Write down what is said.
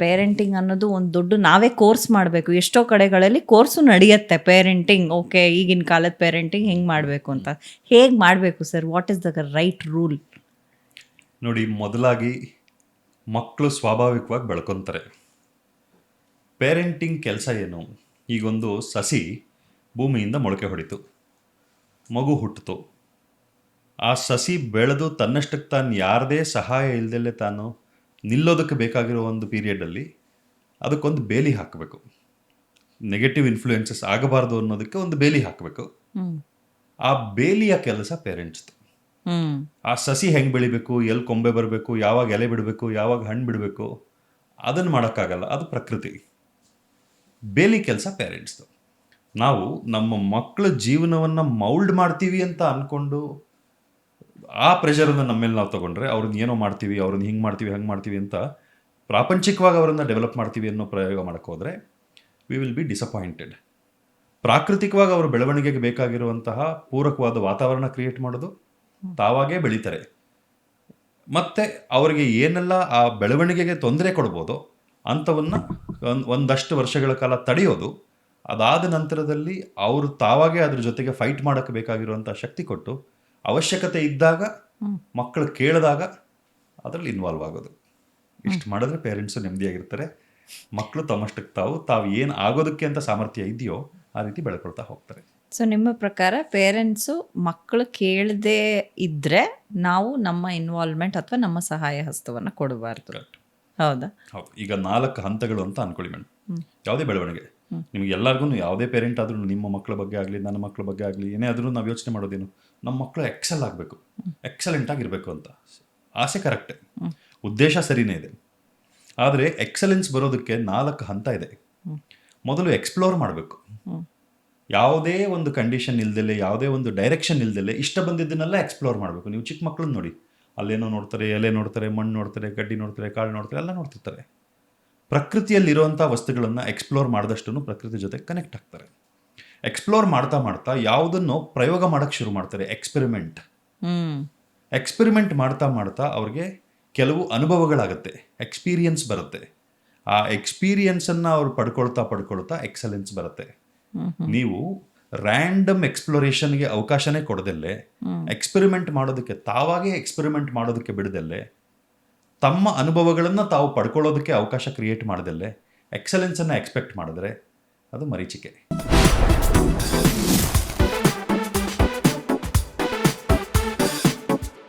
Parenting ಅನ್ನೋದು ಒಂದು ದೊಡ್ಡ ನಾವೇ ಕೋರ್ಸ್ ಮಾಡಬೇಕು. ಎಷ್ಟೋ ಕಡೆಗಳಲ್ಲಿ ಕೋರ್ಸು ನಡೆಯುತ್ತೆ ಪೇರೆಂಟಿಂಗ್. ಓಕೆ, ಈಗಿನ ಕಾಲದ ಪೇರೆಂಟಿಂಗ್ ಹೆಂಗೆ ಮಾಡಬೇಕು ಅಂತ. ಹೇಗೆ ಮಾಡಬೇಕು sir? What is the right rule? ನೋಡಿ, ಮೊದಲಾಗಿ ಮಕ್ಕಳು ಸ್ವಾಭಾವಿಕವಾಗಿ ಬೆಳ್ಕೊತಾರೆ. ಪೇರೆಂಟಿಂಗ್ ಕೆಲಸ ಏನು? ಈಗೊಂದು ಸಸಿ ಭೂಮಿಯಿಂದ ಮೊಳಕೆ ಹೊಡಿತು, ಮಗು ಹುಟ್ಟಿತು. ಆ ಸಸಿ ಬೆಳೆದು ತನ್ನಷ್ಟಕ್ಕೆ ತಾನು ಯಾರದೇ ಸಹಾಯ ಇಲ್ದಲೇ ತಾನು ನಿಲ್ಲೋದಕ್ಕೆ ಬೇಕಾಗಿರೋ ಒಂದು ಪೀರಿಯಡಲ್ಲಿ ಅದಕ್ಕೊಂದು ಬೇಲಿ ಹಾಕಬೇಕು. ನೆಗೆಟಿವ್ ಇನ್ಫ್ಲೂಯೆನ್ಸಸ್ ಆಗಬಾರ್ದು ಅನ್ನೋದಕ್ಕೆ ಒಂದು ಬೇಲಿ ಹಾಕಬೇಕು. ಆ ಬೇಲಿಯ ಕೆಲಸ ಪೇರೆಂಟ್ಸ್ದು. ಆ ಸಸಿ ಹೆಂಗೆ ಬೆಳಿಬೇಕು, ಎಲ್ಲಿ ಕೊಂಬೆ ಬರಬೇಕು, ಯಾವಾಗ ಎಲೆ ಬಿಡಬೇಕು, ಯಾವಾಗ ಹಣ್ಣು ಬಿಡಬೇಕು, ಅದನ್ನು ಮಾಡೋಕ್ಕಾಗಲ್ಲ. ಅದು ಪ್ರಕೃತಿ. ಬೇಲಿ ಕೆಲಸ ಪೇರೆಂಟ್ಸ್ದು. ನಾವು ನಮ್ಮ ಮಕ್ಕಳ ಜೀವನವನ್ನು ಮೌಲ್ಡ್ ಮಾಡ್ತೀವಿ ಅಂತ ಅಂದ್ಕೊಂಡು ಆ ಪ್ರೆಷರನ್ನು ನಮ್ಮ ಮೇಲೆ ನಾವು ತೊಗೊಂಡ್ರೆ, ಅವ್ರನ್ನ ಏನೋ ಮಾಡ್ತೀವಿ, ಅವ್ರನ್ನ ಹಿಂಗೆ ಮಾಡ್ತೀವಿ, ಹಂಗೆ ಮಾಡ್ತೀವಿ ಅಂತ ಪ್ರಾಪಂಚಿಕವಾಗಿ ಅವರನ್ನು ಡೆವಲಪ್ ಮಾಡ್ತೀವಿ ಅನ್ನೋ ಪ್ರಯೋಗ ಮಾಡೋಕ್ಕೆ ಹೋದರೆ ವಿ ವಿಲ್ ಬಿ ಡಿಸಪಾಯಿಂಟೆಡ್. ಪ್ರಾಕೃತಿಕವಾಗಿ ಅವರ ಬೆಳವಣಿಗೆಗೆ ಬೇಕಾಗಿರುವಂತಹ ಪೂರಕವಾದ ವಾತಾವರಣ ಕ್ರಿಯೇಟ್ ಮಾಡೋದು, ತಾವಾಗೇ ಬೆಳೀತಾರೆ. ಮತ್ತು ಅವರಿಗೆ ಏನೆಲ್ಲ ಆ ಬೆಳವಣಿಗೆಗೆ ತೊಂದರೆ ಕೊಡ್ಬೋದೋ ಅಂಥವನ್ನು ಒಂದಷ್ಟು ವರ್ಷಗಳ ಕಾಲ ತಡೆಯೋದು. ಅದಾದ ನಂತರದಲ್ಲಿ ಅವರು ತಾವಾಗೇ ಅದ್ರ ಜೊತೆಗೆ ಫೈಟ್ ಮಾಡೋಕ್ಕೆ ಬೇಕಾಗಿರುವಂಥ ಶಕ್ತಿ ಕೊಟ್ಟು, ಅವಶ್ಯಕತೆ ಇದ್ದಾಗ ಮಕ್ಕಳು ಕೇಳಿದಾಗ ಅದರಲ್ಲಿ ಇನ್ವಾಲ್ವ್ ಆಗೋದು. ಇಷ್ಟು ಮಾಡಿದ್ರೆ ಪೇರೆಂಟ್ಸು ನೆಮ್ಮದಿಯಾಗಿರ್ತಾರೆ. ಮಕ್ಕಳು ತಮ್ಮಷ್ಟಕ್ಕೆ ತಾವು ಏನು ಆಗೋದಕ್ಕೆ ಅಂತ ಸಾಮರ್ಥ್ಯ ಇದೆಯೋ ಆ ರೀತಿ ಬೆಳ್ಕೊಳ್ತಾ ಹೋಗ್ತಾರೆ. ಸೊ ನಿಮ್ಮ ಪ್ರಕಾರ ಪೇರೆಂಟ್ಸು ಮಕ್ಕಳು ಕೇಳದೇ ಇದ್ದರೆ ನಾವು ನಮ್ಮ ಇನ್ವಾಲ್ವ್ಮೆಂಟ್ ಅಥವಾ ನಮ್ಮ ಸಹಾಯ ಹಸ್ತವನ್ನು ಕೊಡಬಾರ್ದು. ಹೌದಾ? ಹೌದು. ಈಗ 4 ಹಂತಗಳು ಅಂತ ಅನ್ಕೊಳ್ಳಿ ಮೇಡಮ್. ಯಾವುದೇ ಬೆಳವಣಿಗೆ ನಿಮಗೆ ಎಲ್ಲರಿಗೂ, ಯಾವುದೇ ಪೇರೆಂಟ್ ಆದ್ರೂ, ನಿಮ್ಮ ಮಕ್ಕಳ ಬಗ್ಗೆ ಆಗಲಿ, ನನ್ನ ಮಕ್ಕಳ ಬಗ್ಗೆ ಆಗಲಿ, ಏನೇ ಆದರೂ ನಾವು ಯೋಚನೆ ಮಾಡೋದೇನು, ನಮ್ಮ ಮಕ್ಕಳು ಎಕ್ಸೆಲ್ ಆಗಬೇಕು, ಎಕ್ಸಲೆಂಟ್ ಆಗಿರಬೇಕು ಅಂತ ಆಸೆ ಕರೆಕ್ಟೇ, ಉದ್ದೇಶ ಸರಿನೇ ಇದೆ. ಆದರೆ ಎಕ್ಸಲೆನ್ಸ್ ಬರೋದಕ್ಕೆ 4 ಹಂತ ಇದೆ. ಮೊದಲು ಎಕ್ಸ್ಪ್ಲೋರ್ ಮಾಡಬೇಕು. ಯಾವುದೇ ಒಂದು ಕಂಡೀಷನ್ ಇಲ್ದಲೆ, ಯಾವುದೇ ಒಂದು ಡೈರೆಕ್ಷನ್ ಇಲ್ದಲೆ ಇಷ್ಟ ಬಂದಿದ್ದನ್ನೆಲ್ಲ ಎಕ್ಸ್ಪ್ಲೋರ್ ಮಾಡಬೇಕು. ನೀವು ಚಿಕ್ಕ ಮಕ್ಕಳನ್ನ ನೋಡಿ, ಅಲ್ಲೇನೋ ನೋಡ್ತಾರೆ, ಎಲೆ ನೋಡ್ತಾರೆ, ಮಣ್ಣು ನೋಡ್ತಾರೆ, ಗಡ್ಡಿ ನೋಡ್ತಾರೆ, ಕಾಳು ನೋಡ್ತಾರೆ, ಎಲ್ಲ ನೋಡ್ತಿರ್ತಾರೆ. ಪ್ರಕೃತಿಯಲ್ಲಿರುವಂಥ ವಸ್ತುಗಳನ್ನು ಎಕ್ಸ್ಪ್ಲೋರ್ ಮಾಡಿದಷ್ಟು ಪ್ರಕೃತಿ ಜೊತೆ ಕನೆಕ್ಟ್ ಆಗ್ತಾರೆ. ಎಕ್ಸ್ಪ್ಲೋರ್ ಮಾಡ್ತಾ ಮಾಡ್ತಾ ಯಾವುದನ್ನು ಪ್ರಯೋಗ ಮಾಡೋಕ್ಕೆ ಶುರು ಮಾಡ್ತಾರೆ. ಎಕ್ಸ್ಪೆರಿಮೆಂಟ್ ಮಾಡ್ತಾ ಮಾಡ್ತಾ ಅವ್ರಿಗೆ ಕೆಲವು ಅನುಭವಗಳಾಗುತ್ತೆ, ಎಕ್ಸ್ಪೀರಿಯನ್ಸ್ ಬರುತ್ತೆ. ಆ ಎಕ್ಸ್ಪೀರಿಯನ್ಸನ್ನು ಅವ್ರು ಪಡ್ಕೊಳ್ತಾ ಎಕ್ಸಲೆನ್ಸ್ ಬರುತ್ತೆ. ನೀವು ರ್ಯಾಂಡಮ್ ಎಕ್ಸ್ಪ್ಲೋರೇಷನ್ಗೆ ಅವಕಾಶನೇ ಕೊಡದಲ್ಲೇ, ಎಕ್ಸ್ಪೆರಿಮೆಂಟ್ ಮಾಡೋದಕ್ಕೆ, ತಾವಾಗೇ ಎಕ್ಸ್ಪೆರಿಮೆಂಟ್ ಮಾಡೋದಕ್ಕೆ ಬಿಡದಲ್ಲೇ, ತಮ್ಮ ಅನುಭವಗಳನ್ನು ತಾವು ಪಡ್ಕೊಳ್ಳೋದಕ್ಕೆ ಅವಕಾಶ ಕ್ರಿಯೇಟ್ ಮಾಡದಲ್ಲೇ ಎಕ್ಸಲೆನ್ಸನ್ನು ಎಕ್ಸ್ಪೆಕ್ಟ್ ಮಾಡಿದ್ರೆ ಅದು ಮರೀಚಿಕೆ.